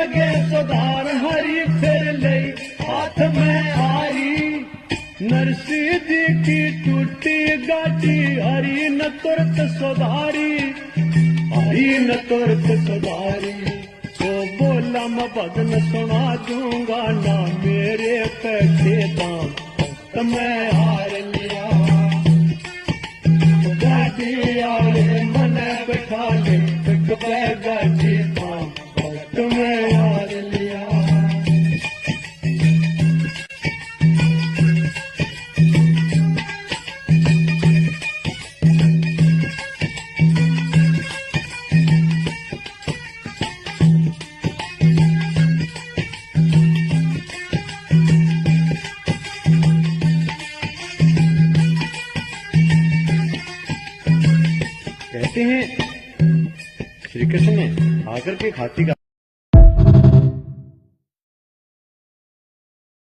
लगे सुधार हरी फिर ले हाथ में आरी। नरसी जी की टूटी गाड़ी हरी न तुरत सुधारी, हरी न तुरत सुधारी। तो बोला मैं भजन सुना दूंगा ना मेरे पैसे दाम, तो मैं हार लिया। गाड़ी आले मन बैठा ले गाड़ी दाम, तो मैं हार लिया। कहते हैं श्री कृष्ण ने आकर के हाथी का